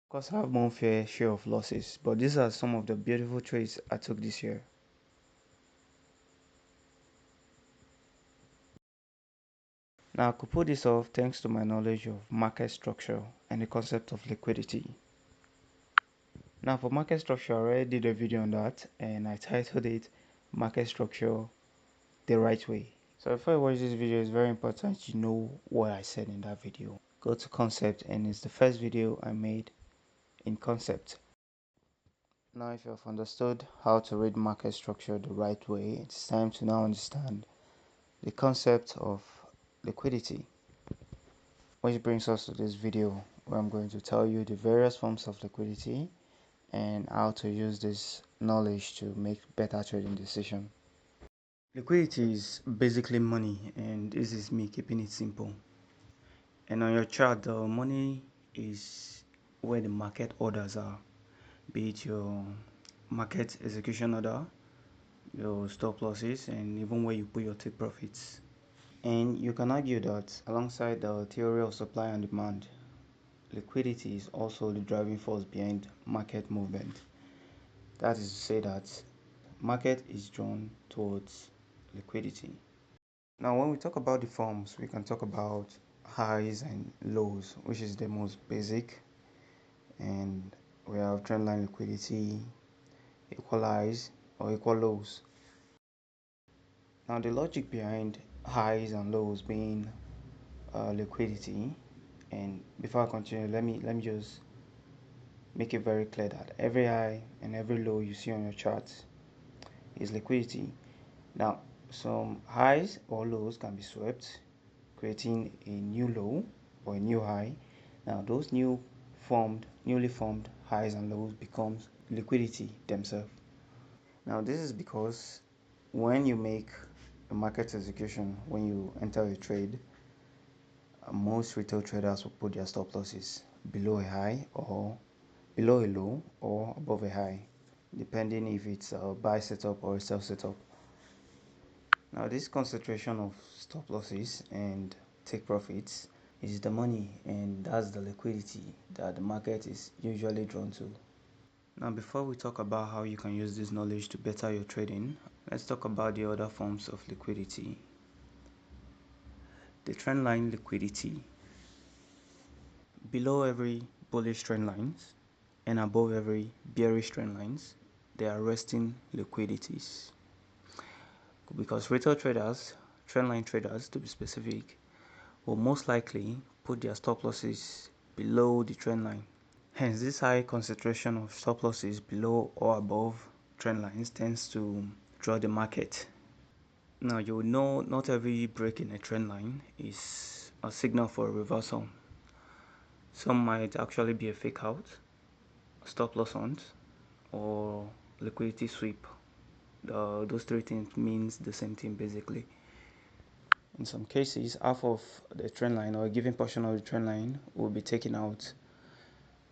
Of course, I have my own fair share of losses, but these are some of the beautiful trades I took this year. Now, I could pull this off thanks to my knowledge of market structure and the concept of liquidity. Now, for market structure, I already did a video on that and I titled it Market Structure the Right Way. So, before you watch this video, it's very important you know what I said in that video. Go to concept, and it's the first video I made in concept. Now, if you have understood how to read market structure the right way, it's time to now understand the concept of liquidity. Which brings us to this video where I'm going to tell you the various forms of liquidity and how to use this knowledge to make better trading decisions. Liquidity is basically money, and this is me keeping it simple. And on your chart, the money is where the market orders are, be it your market execution order, your stop losses, and even where you put your take profits. And you can argue that alongside the theory of supply and demand, liquidity is also the driving force behind market movement. That is to say that market is drawn towards liquidity. Now, when we talk about the forms, we can talk about highs and lows, which is the most basic. And we have trendline liquidity, equalize or equal lows. Now, the logic behind highs and lows being liquidity, and before I continue, let me just make it very clear that every high and every low you see on your chart is liquidity. Now, some highs or lows can be swept, creating a new low or a new high. Now, those newly formed highs and lows becomes liquidity themselves. Now, this is because when you make a market execution, when you enter a trade, most retail traders will put their stop losses below a high or below a low or above a high, depending if it's a buy setup or a sell setup. Now, this concentration of stop losses and take profits is the money, and that's the liquidity that the market is usually drawn to. Now, before we talk about how you can use this knowledge to better your trading, let's talk about the other forms of liquidity. The trendline liquidity. Below every bullish trend lines and above every bearish trend lines, there are resting liquidities. Because retail traders, trendline traders to be specific, will most likely put their stop losses below the trend line. Hence, this high concentration of stop losses below or above trend lines tends to draw the market. Now, you know not every break in a trend line is a signal for a reversal. Some might actually be a fake out, stop loss hunt, or liquidity sweep. Those three things means the same thing basically. In some cases, half of the trend line or a given portion of the trend line will be taken out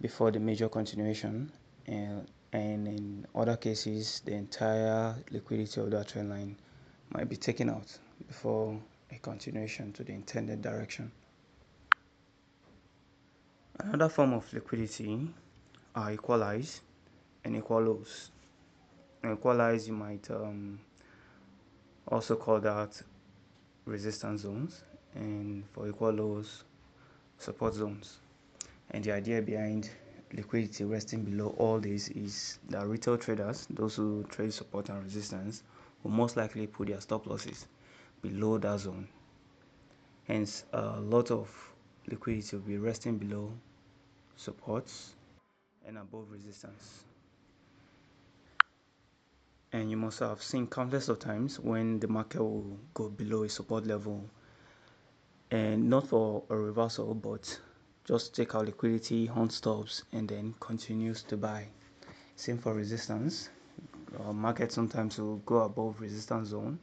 before the major continuation, and in other cases, the entire liquidity of that trend line might be taken out before a continuation to the intended direction. Another form of liquidity are equalize and equal lows. Equalize, you might also call that resistance zones, and for equal lows, support zones. And the idea behind liquidity resting below all this is that retail traders, those who trade support and resistance, will most likely put their stop losses below that zone. Hence, a lot of liquidity will be resting below supports and above resistance. And you must have seen countless of times when the market will go below a support level, and not for a reversal, but just take out liquidity, hunt stops, and then continues to buy. Same for resistance. Market sometimes will go above resistance zone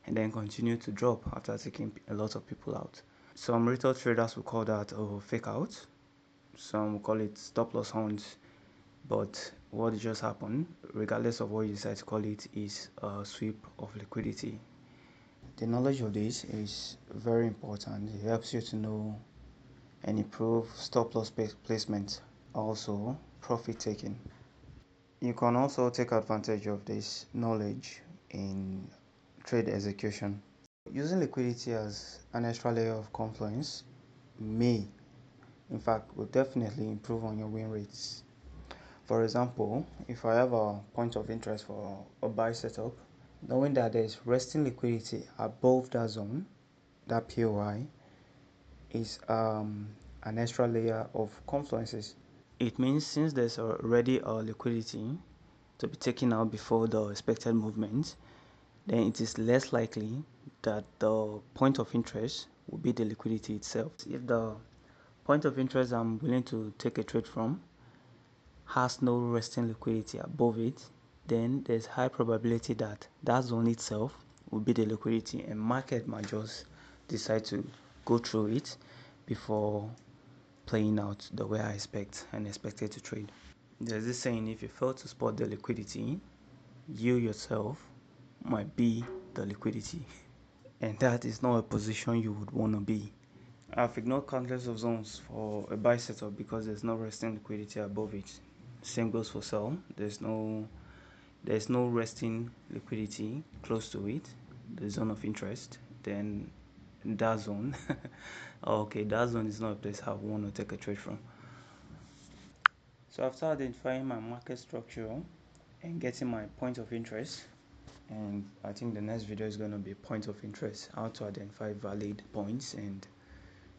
and then continue to drop after taking a lot of people out. Some retail traders will call that a fake out. Some will call it stop loss hunt. But what just happened, regardless of what you decide to call it, is a sweep of liquidity. The knowledge of this is very important. It helps you to know and improve stop loss placement also profit taking. You can also take advantage of this knowledge in trade execution. Using liquidity as an extra layer of confluence may, in fact, will definitely improve on your win rates. For example, if I have a point of interest for a buy setup, knowing that there is resting liquidity above that zone, that POI, is an extra layer of confluences. It means since there's already a liquidity to be taken out before the expected movement, then it is less likely that the point of interest will be the liquidity itself. If the point of interest I'm willing to take a trade from has no resting liquidity above it, then there's high probability that that zone itself will be the liquidity, and market might just decide to go through it before playing out the way I expect and expected to trade. There's this saying, if you fail to spot the liquidity, you yourself might be the liquidity, and that is not a position you would want to be. I've ignored countless of zones for a buy setup because there's no resting liquidity above it. Same goes for sell. There's no resting liquidity close to it, the zone of interest. Then that zone okay, that zone is not a place I want to take a trade from. So after identifying my market structure and getting my point of interest, and I think the next video is going to be point of interest, how to identify valid points and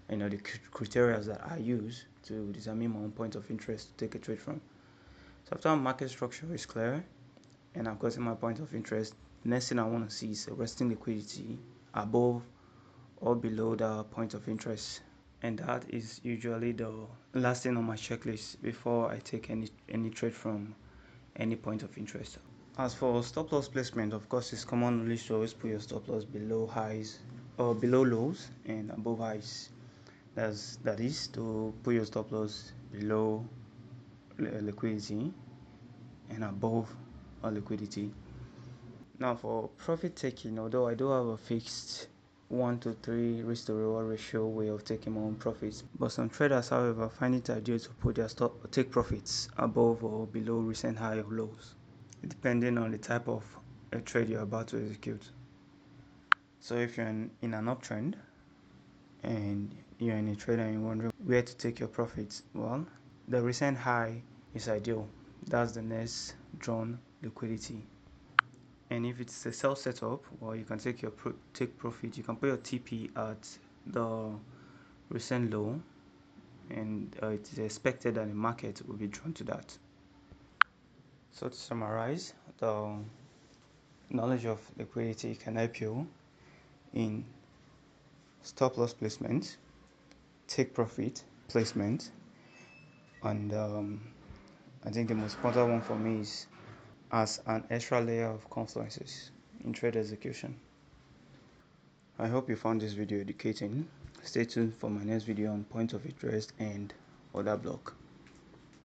the criteria that I use to determine my own point of interest to take a trade from. So after my market structure is clear and I've gotten my point of interest, the next thing I want to see is a resting liquidity above or below the point of interest, and that is usually the last thing on my checklist before I take any trade from any point of interest. As for stop loss placement, of course, it's common knowledge to always put your stop loss below highs or below lows and above highs. That is to put your stop loss below liquidity and above liquidity. Now for profit taking, although I do have a fixed 1 to 3 risk to reward ratio way of taking my own profits, but some traders, however, find it ideal to put their take profits above or below recent high or lows, depending on the type of a trade you're about to execute. So if you're in an uptrend and you're in a trade and you're wondering where to take your profits, well, the recent high is ideal. That's the next drawn liquidity. And if it's a sell setup, well, you can take your take profit. You can put your TP at the recent low, and it is expected that the market will be drawn to that. So to summarize, the knowledge of liquidity can help you in stop loss placement, take profit placement, and I think the most important one for me is as an extra layer of confluences in trade execution. I hope you found this video educating. Stay tuned for my next video on point of interest and other block.